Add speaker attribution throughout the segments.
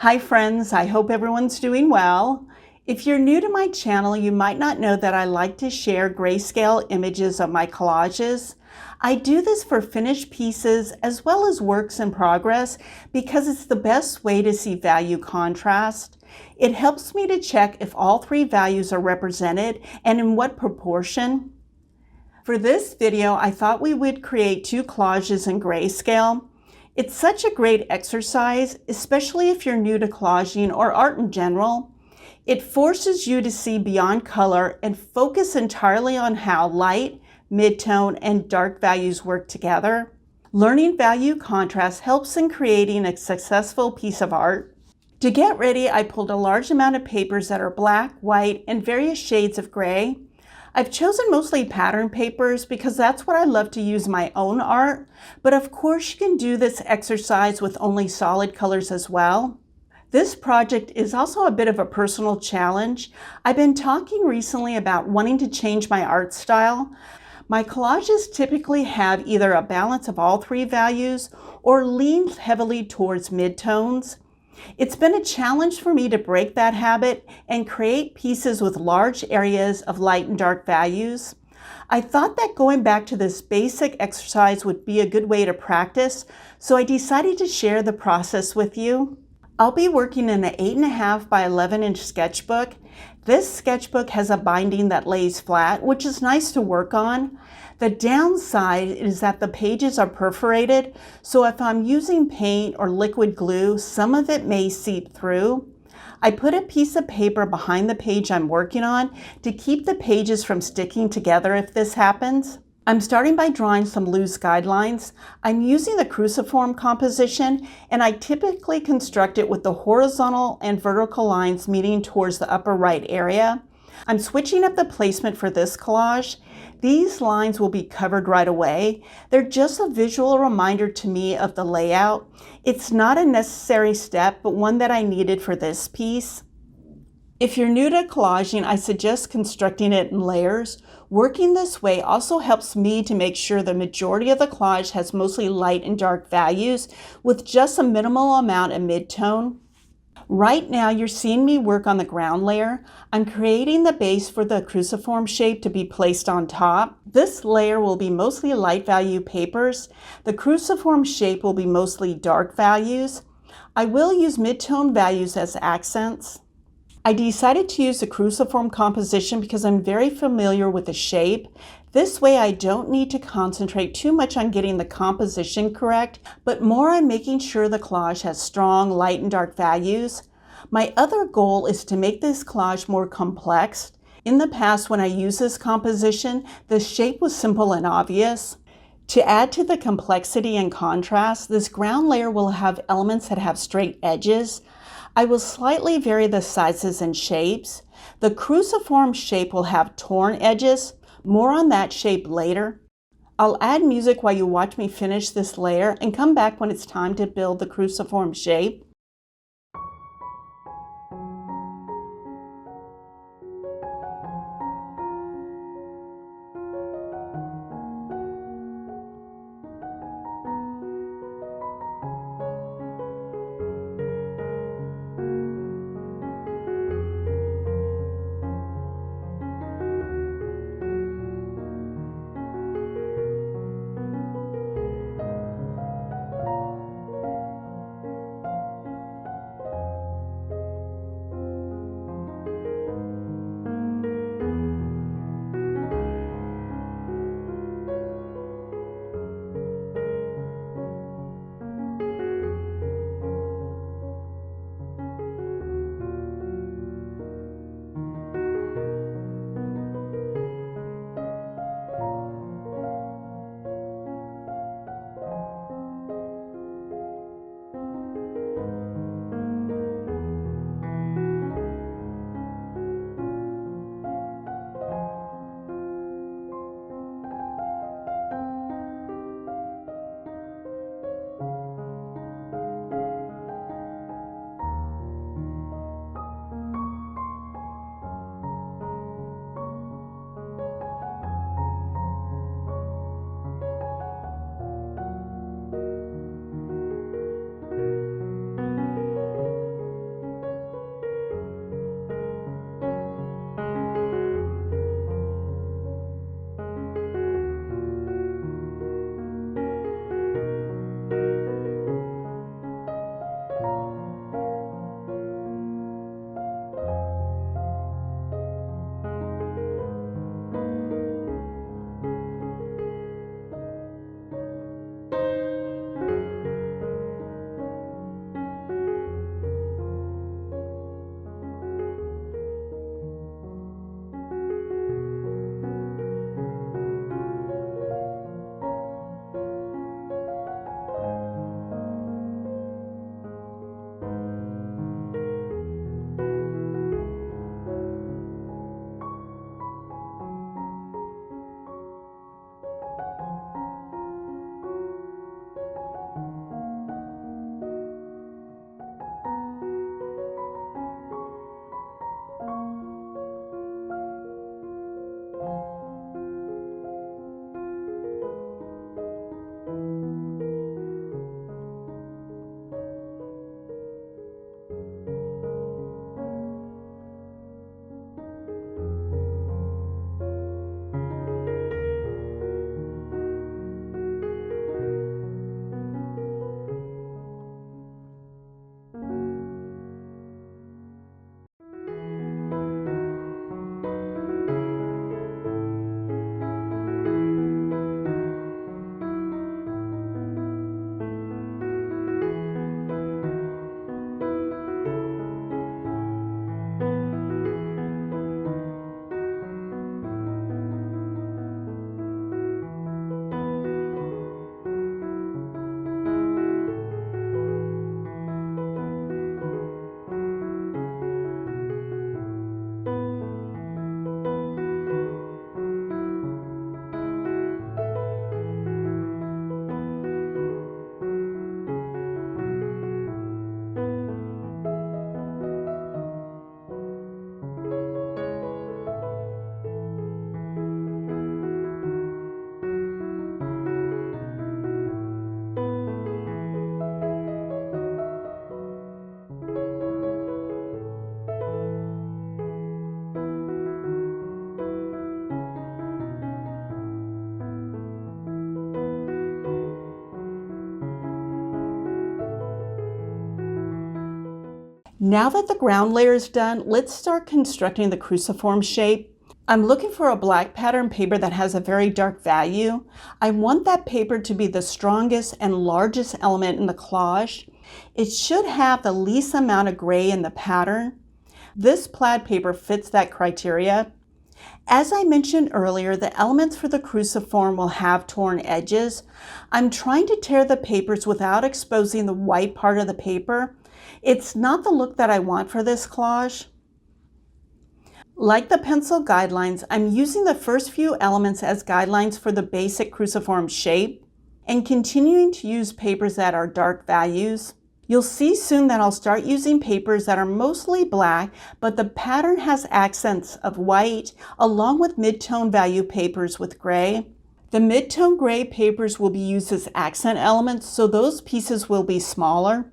Speaker 1: Hi friends, I hope everyone's doing well. If you're new to my channel, you might not know that I like to share grayscale images of my collages. I do this for finished pieces as well as works in progress because it's the best way to see value contrast. It helps me to check if all three values are represented and in what proportion. For this video, I thought we would create two collages in grayscale. It's such a great exercise, especially if you're new to collaging or art in general. It forces you to see beyond color and focus entirely on how light, midtone, and dark values work together. Learning value contrast helps in creating a successful piece of art. To get ready, I pulled a large amount of papers that are black, white, and various shades of gray. I've chosen mostly pattern papers because that's what I love to use in my own art, but of course you can do this exercise with only solid colors as well. This project is also a bit of a personal challenge. I've been talking recently about wanting to change my art style. My collages typically have either a balance of all three values or lean heavily towards midtones. It's been a challenge for me to break that habit and create pieces with large areas of light and dark values. I thought that going back to this basic exercise would be a good way to practice, so I decided to share the process with you. I'll be working in an 8.5 by 11-inch sketchbook. This sketchbook has a binding that lays flat, which is nice to work on. The downside is that the pages are perforated, so if I'm using paint or liquid glue, some of it may seep through. I put a piece of paper behind the page I'm working on to keep the pages from sticking together if this happens. I'm starting by drawing some loose guidelines. I'm using the cruciform composition, and I typically construct it with the horizontal and vertical lines meeting towards the upper right area. I'm switching up the placement for this collage. These lines will be covered right away. They're just a visual reminder to me of the layout. It's not a necessary step, but one that I needed for this piece. If you're new to collaging, I suggest constructing it in layers. Working this way also helps me to make sure the majority of the collage has mostly light and dark values with just a minimal amount of midtone. Right now, you're seeing me work on the ground layer. I'm creating the base for the cruciform shape to be placed on top. This layer will be mostly light value papers. The cruciform shape will be mostly dark values. I will use midtone values as accents. I decided to use the cruciform composition because I'm very familiar with the shape. This way I don't need to concentrate too much on getting the composition correct, but more on making sure the collage has strong light and dark values. My other goal is to make this collage more complex. In the past, when I used this composition, the shape was simple and obvious. To add to the complexity and contrast, this ground layer will have elements that have straight edges. I will slightly vary the sizes and shapes. The cruciform shape will have torn edges. More on that shape later. I'll add music while you watch me finish this layer and come back when it's time to build the cruciform shape. Now that the ground layer is done, let's start constructing the cruciform shape. I'm looking for a black pattern paper that has a very dark value. I want that paper to be the strongest and largest element in the collage. It should have the least amount of gray in the pattern. This plaid paper fits that criteria. As I mentioned earlier, the elements for the cruciform will have torn edges. I'm trying to tear the papers without exposing the white part of the paper. It's not the look that I want for this collage. Like the pencil guidelines, I'm using the first few elements as guidelines for the basic cruciform shape and continuing to use papers that are dark values. You'll see soon that I'll start using papers that are mostly black, but the pattern has accents of white along with mid-tone value papers with gray. The mid-tone gray papers will be used as accent elements, so those pieces will be smaller.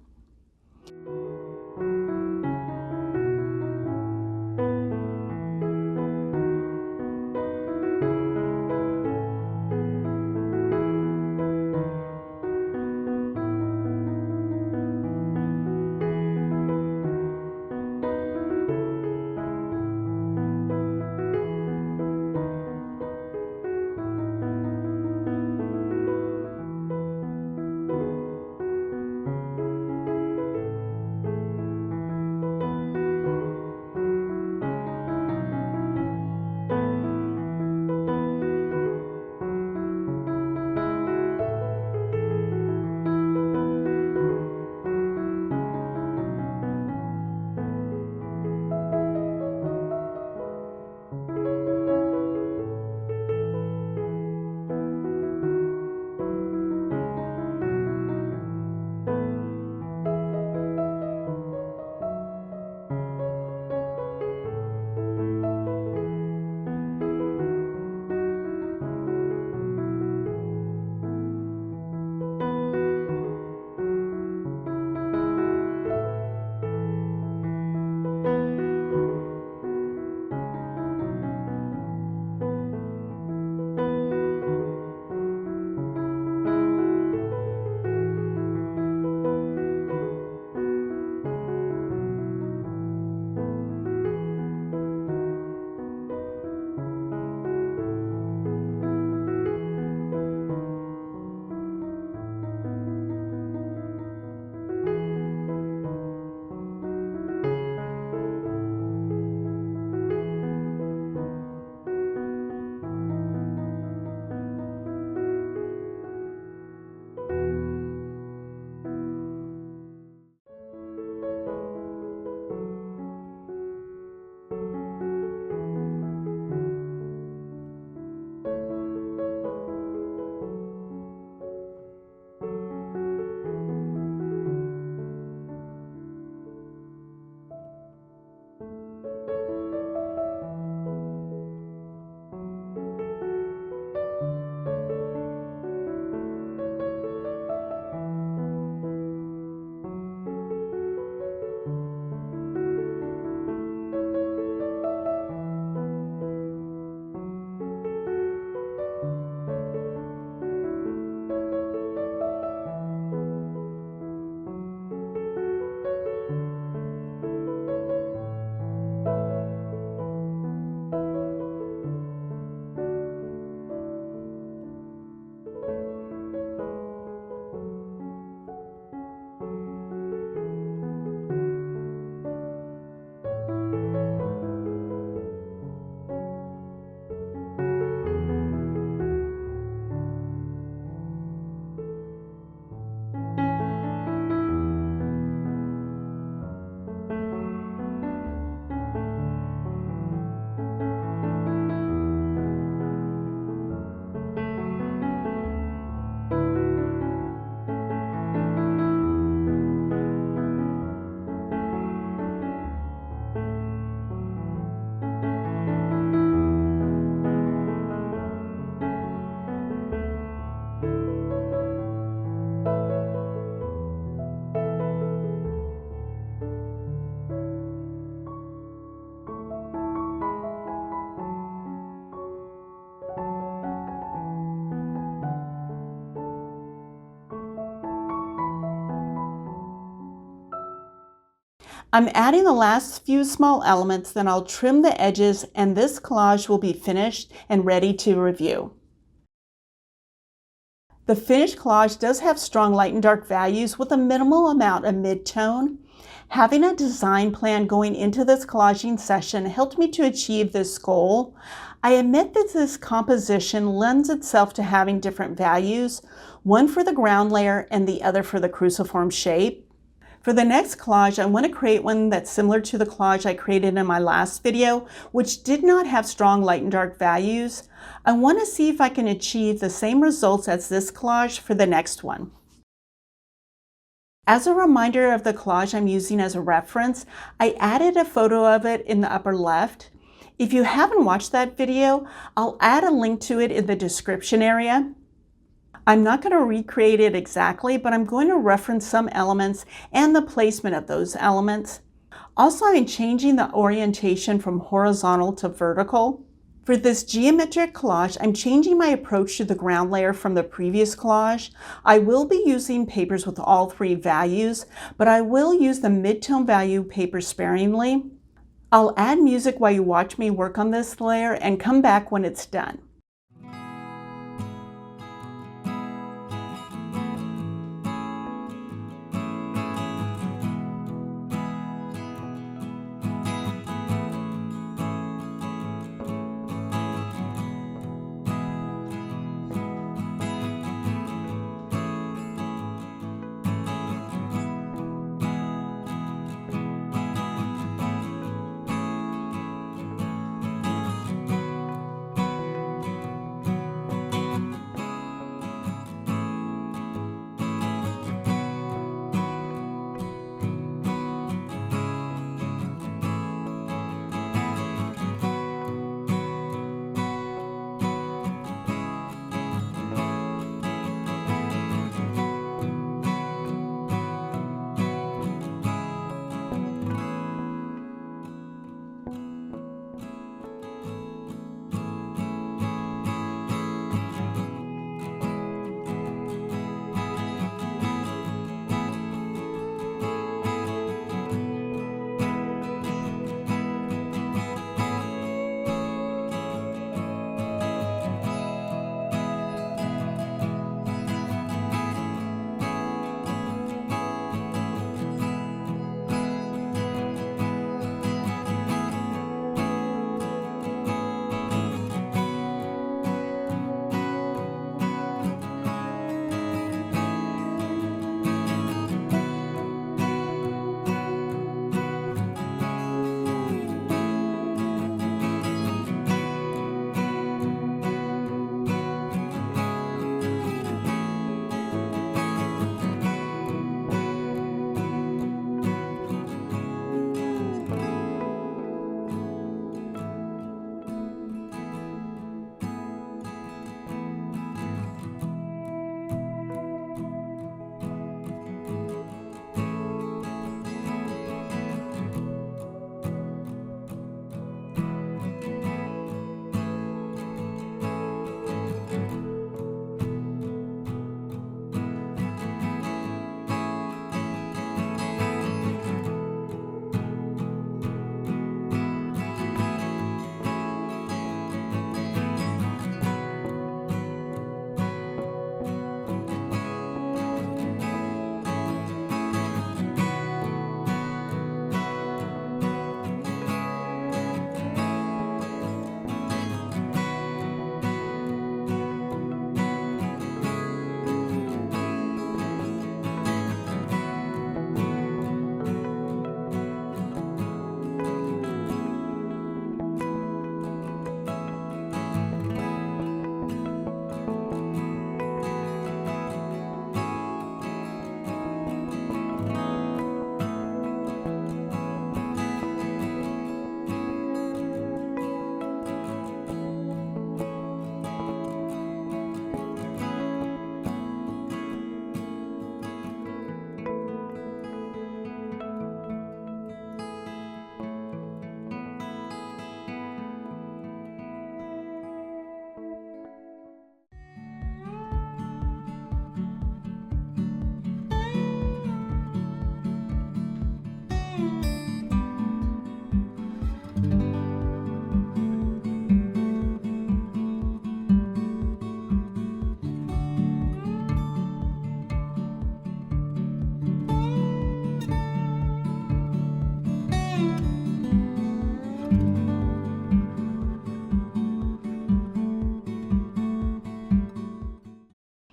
Speaker 1: I'm adding the last few small elements, then I'll trim the edges and this collage will be finished and ready to review. The finished collage does have strong light and dark values with a minimal amount of mid-tone. Having a design plan going into this collaging session helped me to achieve this goal. I admit that this composition lends itself to having different values, one for the ground layer and the other for the cruciform shape. For the next collage, I want to create one that's similar to the collage I created in my last video, which did not have strong light and dark values. I want to see if I can achieve the same results as this collage for the next one. As a reminder of the collage I'm using as a reference, I added a photo of it in the upper left. If you haven't watched that video, I'll add a link to it in the description area. I'm not going to recreate it exactly, but I'm going to reference some elements and the placement of those elements. Also, I'm changing the orientation from horizontal to vertical. For this geometric collage, I'm changing my approach to the ground layer from the previous collage. I will be using papers with all three values, but I will use the mid-tone value paper sparingly. I'll add music while you watch me work on this layer and come back when it's done.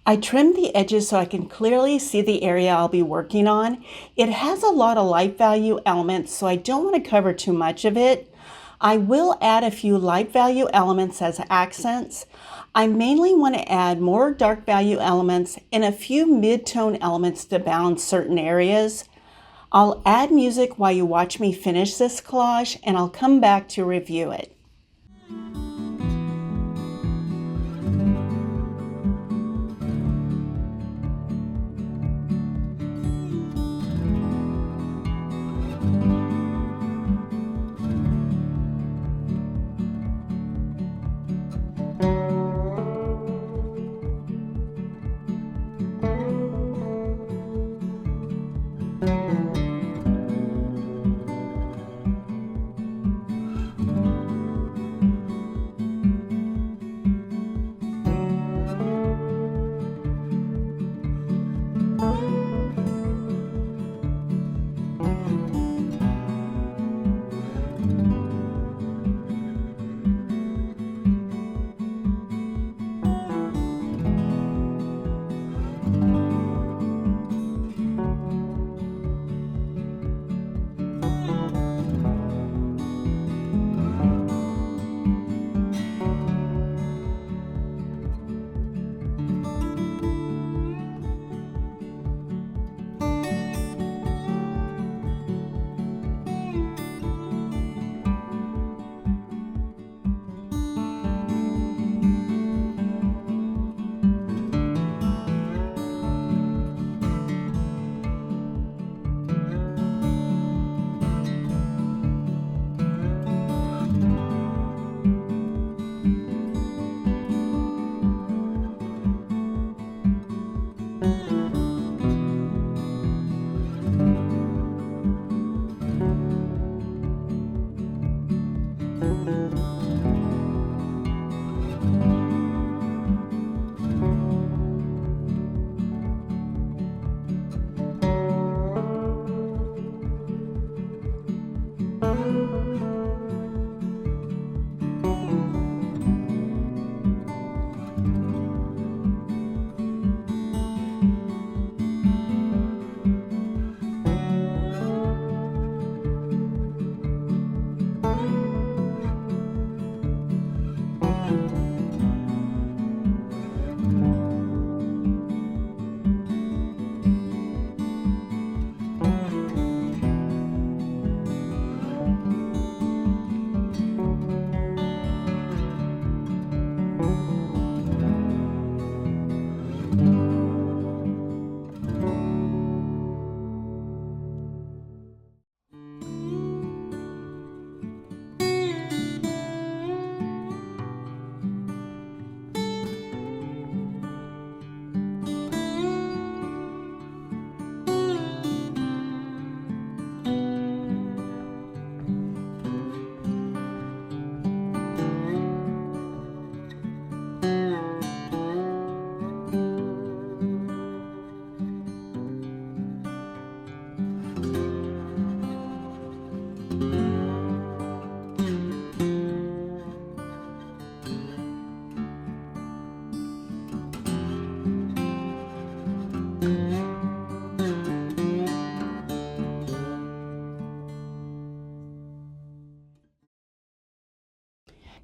Speaker 1: I trimmed the edges so I can clearly see the area I'll be working on. It has a lot of light value elements, so I don't want to cover too much of it. I will add a few light value elements as accents. I mainly want to add more dark value elements and a few mid-tone elements to balance certain areas. I'll add music while you watch me finish this collage, and I'll come back to review it.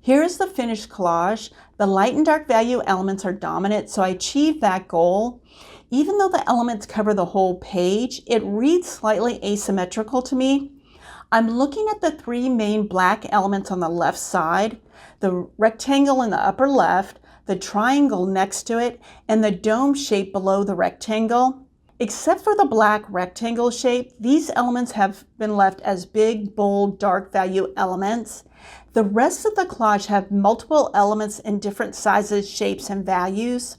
Speaker 1: Here is the finished collage. The light and dark value elements are dominant, so I achieved that goal. Even though the elements cover the whole page, it reads slightly asymmetrical to me. I'm looking at the three main black elements on the left side, the rectangle in the upper left, the triangle next to it, and the dome shape below the rectangle. Except for the black rectangle shape, these elements have been left as big, bold, dark value elements. The rest of the collage have multiple elements in different sizes, shapes, and values.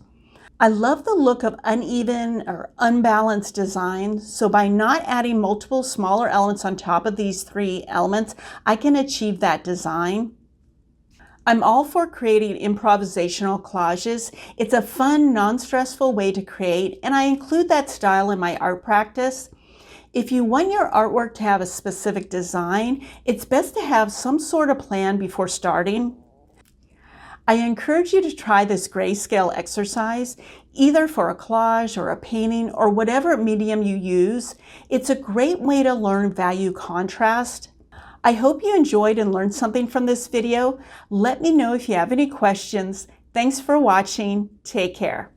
Speaker 1: I love the look of uneven or unbalanced design, so by not adding multiple smaller elements on top of these three elements, I can achieve that design. I'm all for creating improvisational collages. It's a fun, non-stressful way to create, and I include that style in my art practice. If you want your artwork to have a specific design, it's best to have some sort of plan before starting. I encourage you to try this grayscale exercise, either for a collage or a painting or whatever medium you use. It's a great way to learn value contrast. I hope you enjoyed and learned something from this video. Let me know if you have any questions. Thanks for watching. Take care.